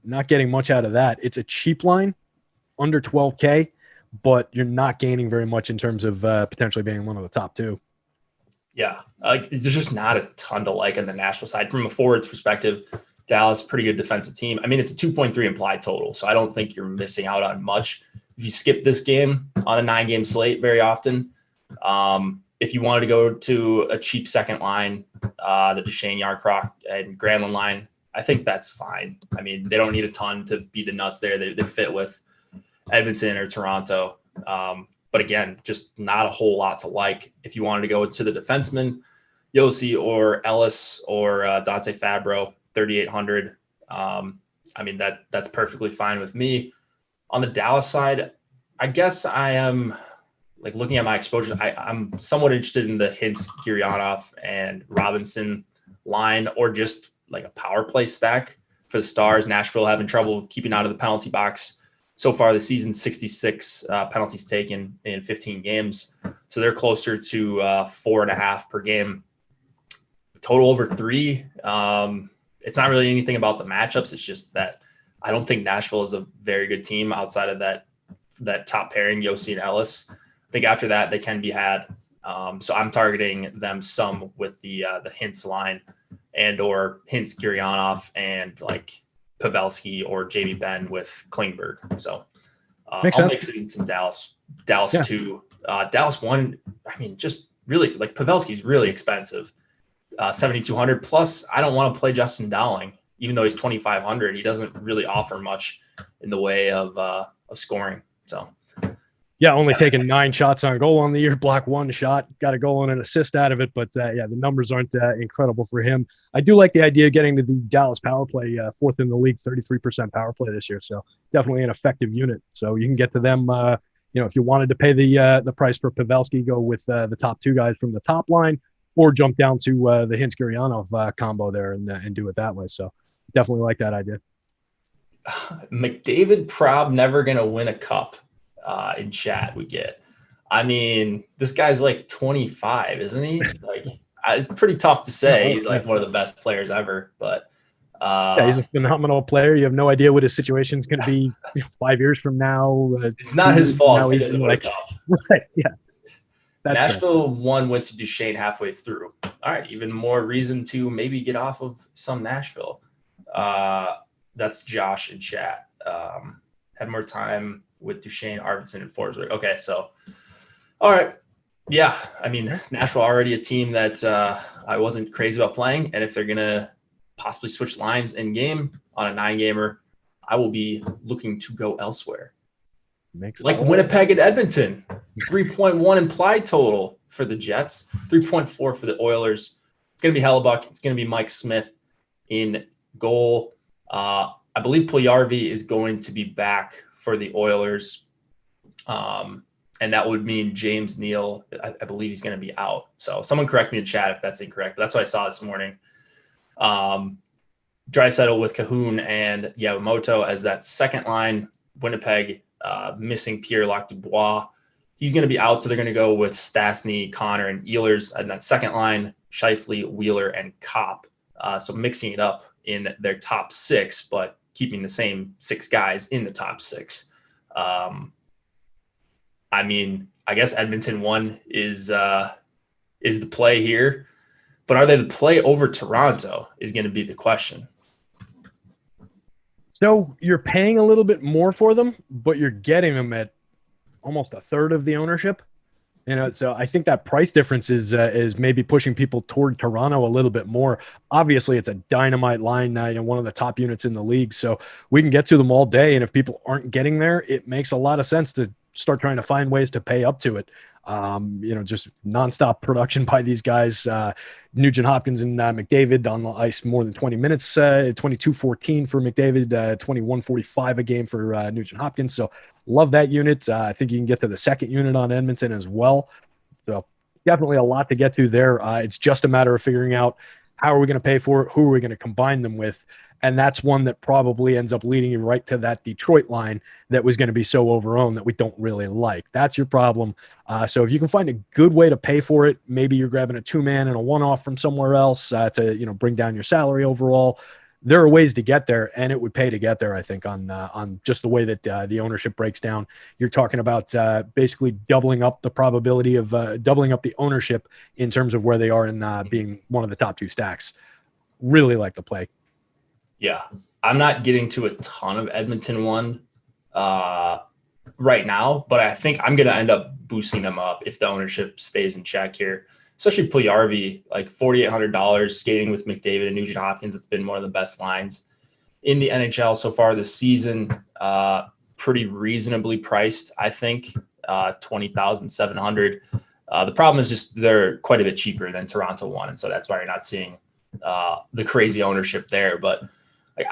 not getting much out of that. It's a cheap line, under 12K, but you're not gaining very much in terms of potentially being one of the top 2. Yeah, there's just not a ton to like on the Nashville side. From a forwards perspective, Dallas, pretty good defensive team. I mean, it's a 2.3 implied total, so I don't think you're missing out on much. If you skip this game on a 9-game slate very often, if you wanted to go to a cheap second line, the Duchesne, Yarncroc, and Granlund line, I think that's fine. I mean, they don't need a ton to be the nuts there. They fit with Edmonton or Toronto. But again, just not a whole lot to like. If you wanted to go to the defenseman, Josi or Ellis or Dante Fabro, 3,800. I mean, that's perfectly fine with me. On the Dallas side, I guess I am like looking at my exposure. I'm somewhat interested in the Hintz, Gurianov, and Robinson line, or just like a power play stack for the Stars. Nashville having trouble keeping out of the penalty box so far this season, 66 penalties taken in 15 games. So they're closer to 4.5 per game. Total over 3. It's not really anything about the matchups. It's just that I don't think Nashville is a very good team outside of that top pairing, Josi and Ellis. I think after that, they can be had. So I'm targeting them some with the Hintz line and or Hintz, Gurianov, and like Pavelski or JB Ben with Klingberg. So I'll mix in some Dallas 2. Dallas 1, I mean, just really like Pavelski's really expensive. 7,200 plus. I don't want to play Justin Dowling, even though he's 2,500. He doesn't really offer much in the way of scoring. So, yeah, only taking 9 shots on goal on the year, block 1 shot, got a goal and an assist out of it. But the numbers aren't incredible for him. I do like the idea of getting to the Dallas power play, 4th in the league, 33% power play this year. So definitely an effective unit. So you can get to them. If you wanted to pay the price for Pavelski, go with the top 2 guys from the top line, or jump down to the Hintz-Gurianov combo there and do it that way. So definitely like that idea. McDavid Prob never going to win a cup in chat we get. I mean, this guy's like 25, isn't he? Like, pretty tough to say. He's like one of the best players ever. But he's a phenomenal player. You have no idea what his situation is going to be 5 years from now. It's not his fault if he doesn't win a cup. Right, yeah. Nashville 1 went to Duchesne halfway through. All right, even more reason to maybe get off of some Nashville. That's Josh in chat. Had more time with Duchesne, Arvidsson, and Forsberg. Okay, so all right. Yeah, I mean, Nashville already a team that I wasn't crazy about playing, and if they're going to possibly switch lines in game on a 9-gamer, I will be looking to go elsewhere. Like Winnipeg and Edmonton, 3.1 implied total for the Jets, 3.4 for the Oilers. It's going to be Hellebuck. It's going to be Mike Smith in goal. I believe Puljujarvi is going to be back for the Oilers. And that would mean James Neal, I believe he's going to be out. So someone correct me in chat if that's incorrect. But that's what I saw this morning. Draisaitl with Cahoon and Yamamoto as that second line. Winnipeg missing Pierre-Luc Dubois. He's going to be out, so they're going to go with Stastny, Connor, and Ehlers. And that second line, Scheifele, Wheeler, and Kopp. So mixing it up in their top six, but keeping the same six guys in the top six. I mean, I guess Edmonton 1 is the play here, but are they the play over Toronto is going to be the question. So you're paying a little bit more for them, but you're getting them at almost a third of the ownership. So I think that price difference is maybe pushing people toward Toronto a little bit more. Obviously, it's a dynamite line, one of the top units in the league, so we can get to them all day. And if people aren't getting there, it makes a lot of sense to start trying to find ways to pay up to it. Just nonstop production by these guys. Nugent Hopkins and McDavid on the ice more than 20 minutes, 22-14 for McDavid, 21-45 a game for Nugent Hopkins. So love that unit. I think you can get to the second unit on Edmonton as well. So definitely a lot to get to there. It's just a matter of figuring out how are we going to pay for it, who are we going to combine them with. And that's one that probably ends up leading you right to that Detroit line that was going to be so overowned that we don't really like. That's your problem. So if you can find a good way to pay for it, maybe you're grabbing a two-man and a one-off from somewhere else to bring down your salary overall. There are ways to get there, and it would pay to get there, I think, on just the way that the ownership breaks down. You're talking about basically doubling up the probability of doubling up the ownership in terms of where they are in being one of the top two stacks. Really like the play. Yeah, I'm not getting to a ton of Edmonton 1 right now, but I think I'm going to end up boosting them up if the ownership stays in check here, especially Puljujarvi, like $4,800 skating with McDavid and Nugent Hopkins. It's been one of the best lines in the NHL so far this season. Pretty reasonably priced, I think, $20,700. The problem is just they're quite a bit cheaper than Toronto 1, and so that's why you're not seeing the crazy ownership there. But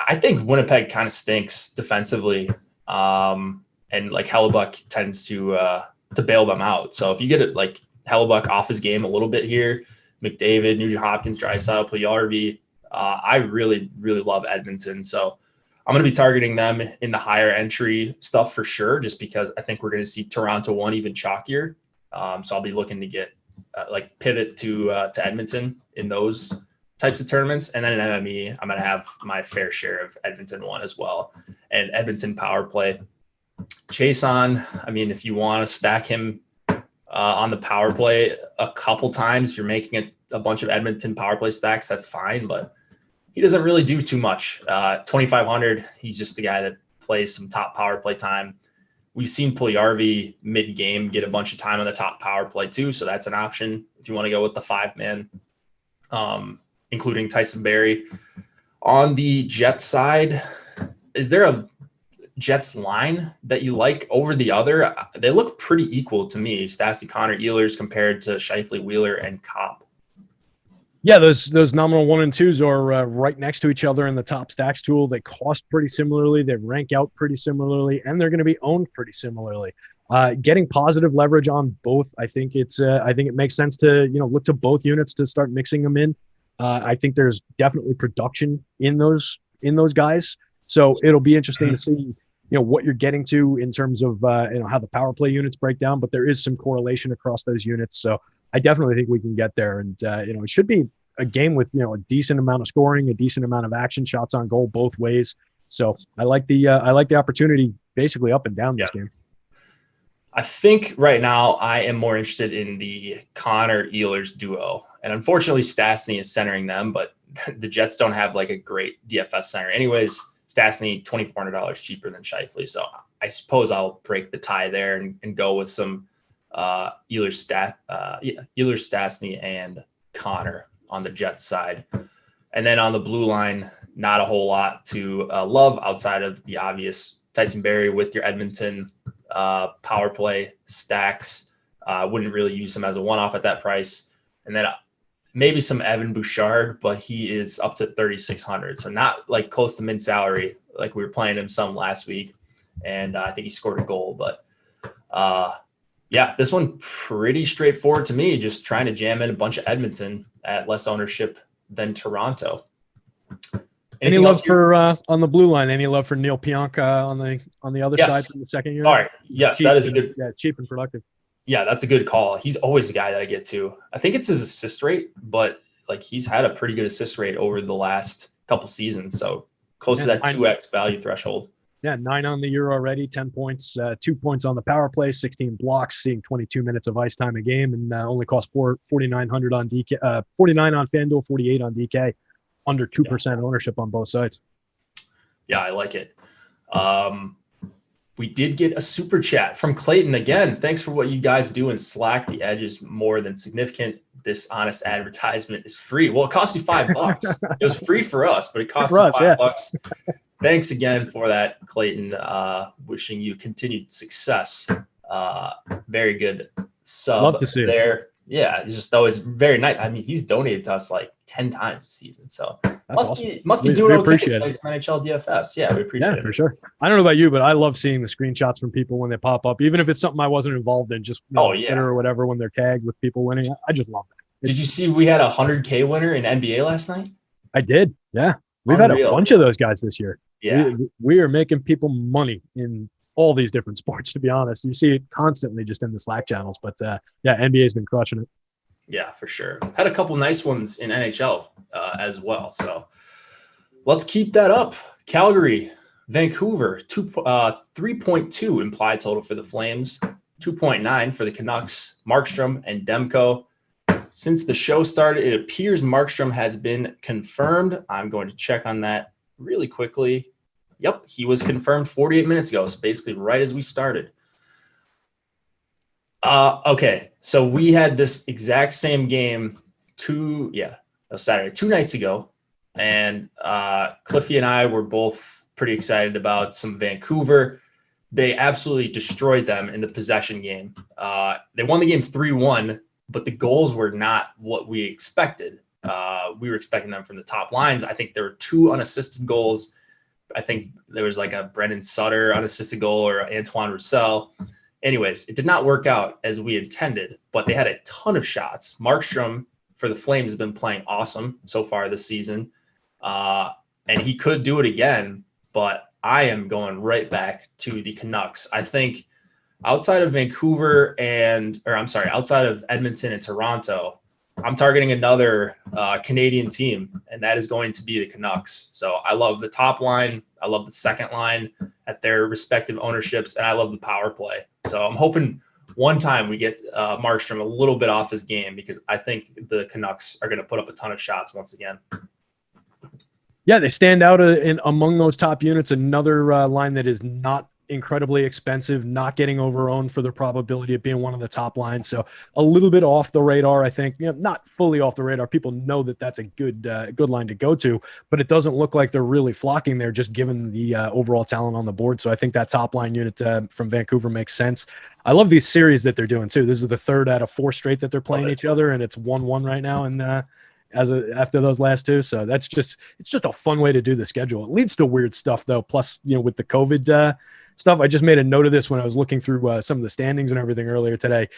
I think Winnipeg kind of stinks defensively, and like Hellebuck tends to bail them out. So if you get it like Hellebuck off his game a little bit here, McDavid, Nugent Hopkins, Draisaitl, Puljujarvi, I really, really love Edmonton. So I'm going to be targeting them in the higher entry stuff for sure, just because I think we're going to see Toronto 1 even chalkier. So I'll be looking to get pivot to Edmonton in those types of tournaments. And then in MME, I'm going to have my fair share of Edmonton 1 as well. And Edmonton power play. Chason, I mean, if you want to stack him on the power play a couple times, if you're making a bunch of Edmonton power play stacks, that's fine. But he doesn't really do too much. 2,500, he's just a guy that plays some top power play time. We've seen Puljujarvi mid-game get a bunch of time on the top power play too, so that's an option if you want to go with the 5-man. Including Tyson Barrie. On the Jets side, is there a Jets line that you like over the other? They look pretty equal to me. Stastny, Connor, Ehlers compared to Scheifele, Wheeler, and Kopp. Yeah, those nominal 1 and 2s are right next to each other in the top stacks tool. They cost pretty similarly. They rank out pretty similarly, and they're going to be owned pretty similarly. Getting positive leverage on both, I think it makes sense to look to both units to start mixing them in. I think there's definitely production in those guys. So it'll be interesting to see, what you're getting to in terms of, how the power play units break down, but there is some correlation across those units. So I definitely think we can get there. And, it should be a game with, a decent amount of scoring, a decent amount of action, shots on goal both ways. So I like the opportunity basically up and down this game. I think right now I am more interested in the Connor Ehlers duo. And unfortunately, Stastny is centering them, but the Jets don't have like a great DFS center. Anyways, Stastny, $2,400 cheaper than Scheifele. So I suppose I'll break the tie there and go with some Ehlers, Stastny, and Connor on the Jets side. And then on the blue line, not a whole lot to love outside of the obvious Tyson Barrie with your Edmonton power play stacks. Wouldn't really use him as a one-off at that price. And then maybe some Evan Bouchard, but he is up to 3,600. So not like close to min salary, like we were playing him some last week. And I think he scored a goal. But yeah, this one pretty straightforward to me. Just trying to jam in a bunch of Edmonton at less ownership than Toronto. Any love for on the blue line? Any love for Neil Pionka on the other side from the second year? Sorry. Yes, that is a good. Yeah, cheap and productive. Yeah, that's a good call. He's always a guy that I get to. I think it's his assist rate, but like he's had a pretty good assist rate over the last couple seasons. So close to that 2x value threshold. Yeah, 9 on the year already, 10 points, 2 points on the power play, 16 blocks, seeing 22 minutes of ice time a game, and only cost 4,900 on DK, 49 on FanDuel, 48 on DK, under 2% ownership on both sides. Yeah, I like it. We did get a super chat from Clayton. Again, thanks for what you guys do in Slack. The edge is more than significant. This honest advertisement is free. Well, it cost you $5. It was free for us, but it cost you $5. Thanks again for that, Clayton. Wishing you continued success. Very good sub. Love to see there. It. Yeah, it's just always very nice. I mean, he's donated to us like 10 times this season. So must be doing okay. Appreciate it. It's Nhl Dfs. Yeah, we appreciate it. Yeah, for sure. I don't know about you, but I love seeing the screenshots from people when they pop up, even if it's something I wasn't involved in, just Twitter or whatever, when they're tagged with people winning. I just love it. Did you see we had a 100K winner in NBA last night? I did. Yeah. We've had a bunch of those guys this year. Yeah. We are making people money in all these different sports, to be honest. You see it constantly just in the Slack channels, but yeah, NBA's been crushing it. Yeah, for sure. Had a couple nice ones in NHL as well. So let's keep that up. Calgary, Vancouver, 3.2 implied total for the Flames, 2.9 for the Canucks, Markstrom and Demko. Since the show started, it appears Markstrom has been confirmed. I'm going to check on that really quickly. Yep, he was confirmed 48 minutes ago, so basically right as we started. Okay, so we had this exact same game Saturday, 2 nights ago, and Cliffy and I were both pretty excited about some Vancouver. They absolutely destroyed them in the possession game. They won the game 3-1, but the goals were not what we expected. We were expecting them from the top lines. I think there were 2 unassisted goals. I think there was like a Brendan Sutter unassisted goal or Antoine Roussel. Anyways, it did not work out as we intended, but they had a ton of shots. Markstrom for the Flames has been playing awesome so far this season. And he could do it again, but I am going right back to the Canucks. I think outside of outside of Edmonton and Toronto, I'm targeting another Canadian team, and that is going to be the Canucks. So I love the top line. I love the second line at their respective ownerships, and I love the power play. So I'm hoping one time we get Markstrom a little bit off his game, because I think the Canucks are going to put up a ton of shots once again. Yeah, they stand out among those top units. Another line that is not incredibly expensive, not getting overowned for the probability of being one of the top lines. So a little bit off the radar, I think. Not fully off the radar. People know that that's a good line to go to, but it doesn't look like they're really flocking there, just given the overall talent on the board. So I think that top line unit from Vancouver makes sense. I love these series that they're doing too. This is the 3rd out of 4 straight that they're playing each other, and it's 1-1 right now. And after those last 2, so it's just a fun way to do the schedule. It leads to weird stuff though. Plus, with the COVID stuff, I just made a note of this when I was looking through some of the standings and everything earlier today.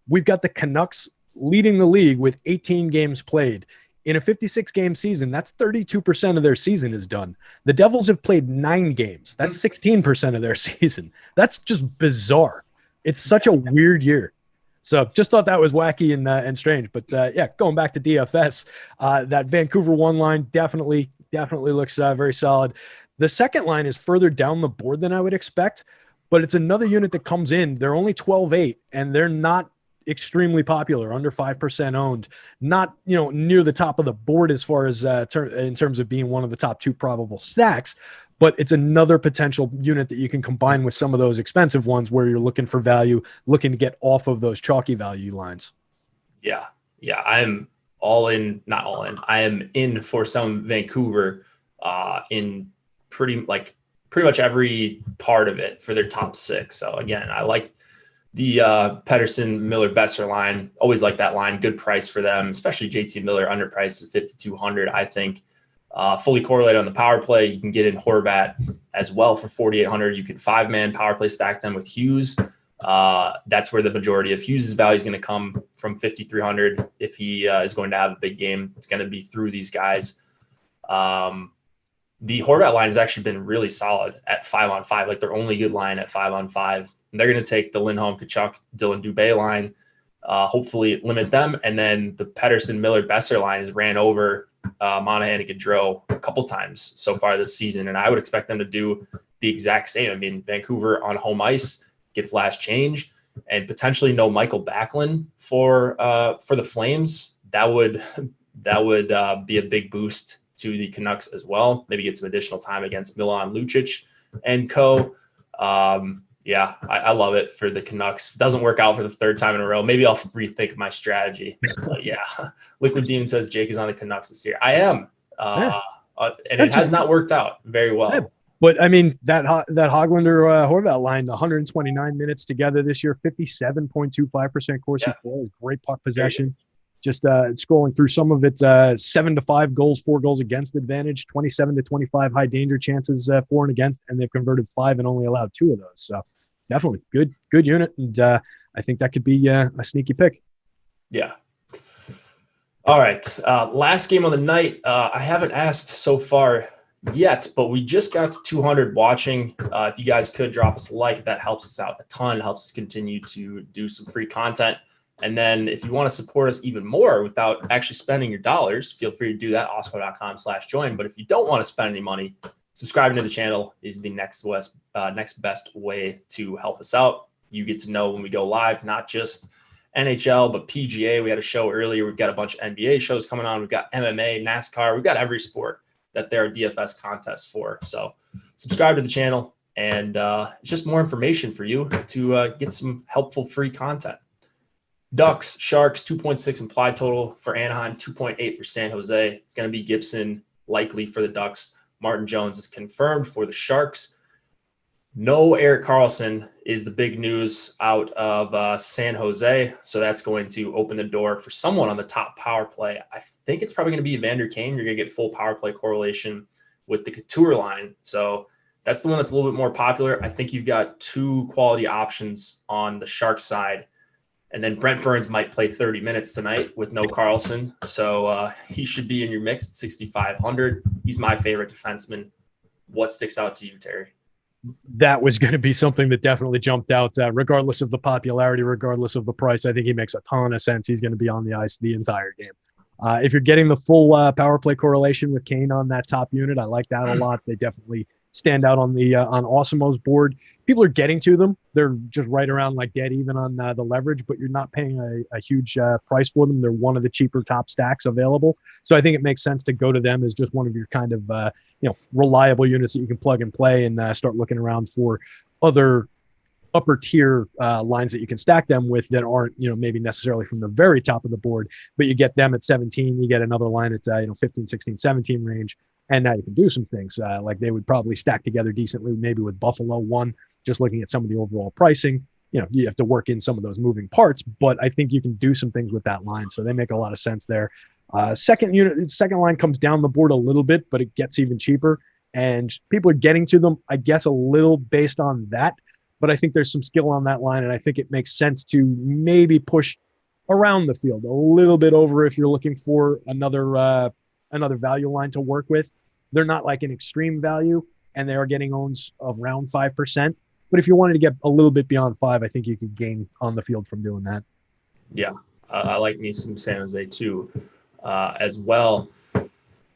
We've got the Canucks leading the league with 18 games played. In a 56-game season, that's 32% of their season is done. The Devils have played 9 games. That's 16% of their season. That's just bizarre. It's such a weird year. So just thought that was wacky and strange. But yeah, going back to DFS, that Vancouver 1 line definitely looks very solid. The second line is further down the board than I would expect, but it's another unit that comes in. They're only 12.8, and they're not extremely popular, under 5% owned, not near the top of the board as far as in terms of being one of the top 2 probable stacks. But it's another potential unit that you can combine with some of those expensive ones where you're looking for value, looking to get off of those chalky value lines. Yeah, I'm all in, not all in. I am in for some Vancouver in pretty pretty much every part of it for their top 6. So again, I like the Pedersen Miller Besser line. Always like that line. Good price for them, especially JT Miller underpriced at 5,200. I think fully correlated on the power play. You can get in Horvat as well for 4,800. You can 5-man power play stack them with Hughes. That's where the majority of Hughes' value is going to come from 5,300. If he is going to have a big game, it's going to be through these guys. The Horvat line has actually been really solid at 5-on-5, like their only good line at 5-on-5. And they're going to take the Lindholm, Kachuk, Dylan Dubé line, hopefully limit them. And then the Pedersen Miller Besser line has ran over Monahan and Gaudreau a couple times so far this season. And I would expect them to do the exact same. I mean, Vancouver on home ice gets last change, and potentially no Michael Backlund for the Flames. That would be a big boost to the Canucks as well. Maybe get some additional time against Milan Lucic and co. Yeah, I love it for the Canucks. Doesn't work out for the 3rd time in a row. Maybe I'll rethink my strategy. But yeah, Liquid Demon says Jake is on the Canucks this year. I am, and it has not worked out very well. Yeah. But I mean, that Hoglander Horvat line, 129 minutes together this year, 57.25% Corsi play, great puck possession. Just scrolling through some of it, 7-5 goals, 4 goals against advantage, 27-25 high danger chances for and against, and they've converted 5 and only allowed 2 of those. So definitely good unit, and I think that could be a sneaky pick. Yeah. All right, last game on the night. I haven't asked so far yet, but we just got to 200 watching. If you guys could drop us a like, that helps us out a ton, helps us continue to do some free content. And then if you want to support us even more without actually spending your dollars, feel free to do that, awesemo.com/join. But if you don't want to spend any money, subscribing to the channel is the next best way to help us out. You get to know when we go live, not just NHL, but PGA. We had a show earlier. We've got a bunch of NBA shows coming on. We've got MMA, NASCAR. We've got every sport that there are DFS contests for. So subscribe to the channel, and it's just more information for you to get some helpful free content. Ducks, Sharks, 2.6 implied total for Anaheim, 2.8 for San Jose. It's going to be Gibson likely for the Ducks. Martin Jones is confirmed for the Sharks. No Erik Karlsson is the big news out of San Jose. So that's going to open the door for someone on the top power play. I think it's probably going to be Evander Kane. You're going to get full power play correlation with the Couture line. So that's the one that's a little bit more popular. I think you've got 2 quality options on the Sharks side. And then Brent Burns might play 30 minutes tonight with no Karlsson. So he should be in your mix at 6,500. He's my favorite defenseman. What sticks out to you, Terry? That was going to be something that definitely jumped out, regardless of the popularity, regardless of the price. I think he makes a ton of sense. He's going to be on the ice the entire game. If you're getting the full power play correlation with Kane on that top unit, I like that a lot. They definitely stand out on the on Awesemo's board. People are getting to them. They're just right around like dead even on the leverage, but you're not paying a huge price for them. They're one of the cheaper top stacks available. So I think it makes sense to go to them as just one of your kind of reliable units that you can plug and play, and start looking around for other upper tier lines that you can stack them with that aren't, maybe necessarily from the very top of the board, but you get them at 17, you get another line at 15, 16, 17 range. And now you can do some things like they would probably stack together decently, maybe with Buffalo 1, just looking at some of the overall pricing. You have to work in some of those moving parts, but I think you can do some things with that line. So they make a lot of sense there. Second line comes down the board a little bit, but it gets even cheaper. And people are getting to them, I guess, a little based on that. But I think there's some skill on that line, and I think it makes sense to maybe push around the field a little bit over if you're looking for another value line to work with. They're not like an extreme value, and they are getting owns around 5%. But if you wanted to get a little bit beyond 5, I think you could gain on the field from doing that. Yeah, I like me some San Jose too, as well.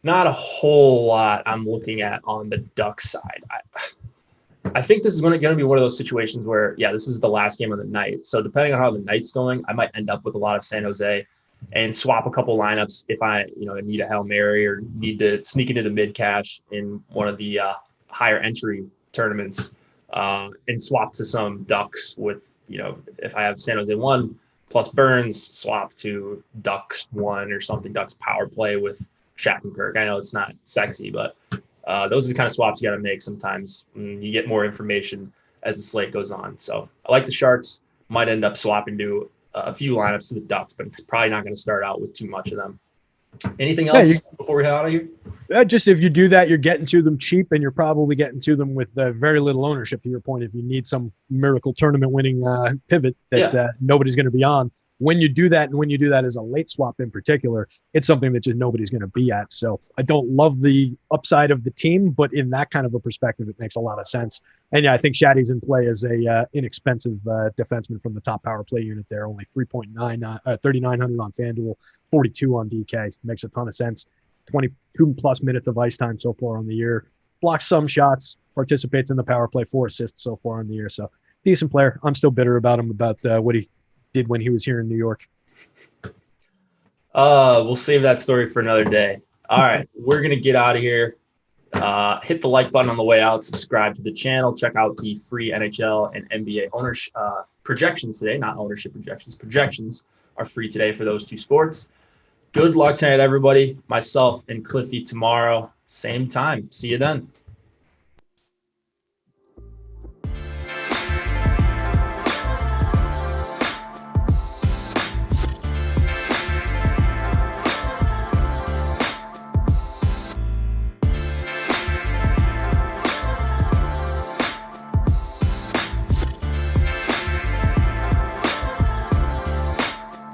Not a whole lot I'm looking at on the Ducks side. I think this is going to be one of those situations where, this is the last game of the night. So depending on how the night's going, I might end up with a lot of San Jose and swap a couple lineups if I, need a Hail Mary or need to sneak into the mid cash in one of the higher entry tournaments, and swap to some Ducks with, if I have San Jose 1 plus Burns, swap to Ducks 1 or something, Ducks power play with Shattenkirk. I know it's not sexy, but Those are the kind of swaps you got to make sometimes. You get more information as the slate goes on. So I like the Sharks. Might end up swapping to a few lineups to the Ducks, but probably not going to start out with too much of them. Anything else before we head out of here? Just if you do that, you're getting to them cheap, and you're probably getting to them with very little ownership. To your point, if you need some miracle tournament-winning pivot that nobody's going to be on, when you do that, and when you do that as a late swap in particular, it's something that just nobody's going to be at. So I don't love the upside of the team, but in that kind of a perspective, it makes a lot of sense. And yeah, I think Shaddy's in play as a inexpensive defenseman from the top power play unit there, only 3,900 on FanDuel, 42 on DK. Makes a ton of sense. 22 plus minutes of ice time so far on the year. Blocks some shots, participates in the power play, 4 assists so far on the year. So decent player. I'm still bitter about him, about what he did when he was here in New York. We'll save that story for another day. All right, we're going to get out of here. Hit the like button on the way out. Subscribe to the channel. Check out the free NHL and NBA ownership projections today. Not ownership projections. Projections are free today for those 2 sports. Good luck tonight, everybody. Myself and Cliffy tomorrow, same time. See you then.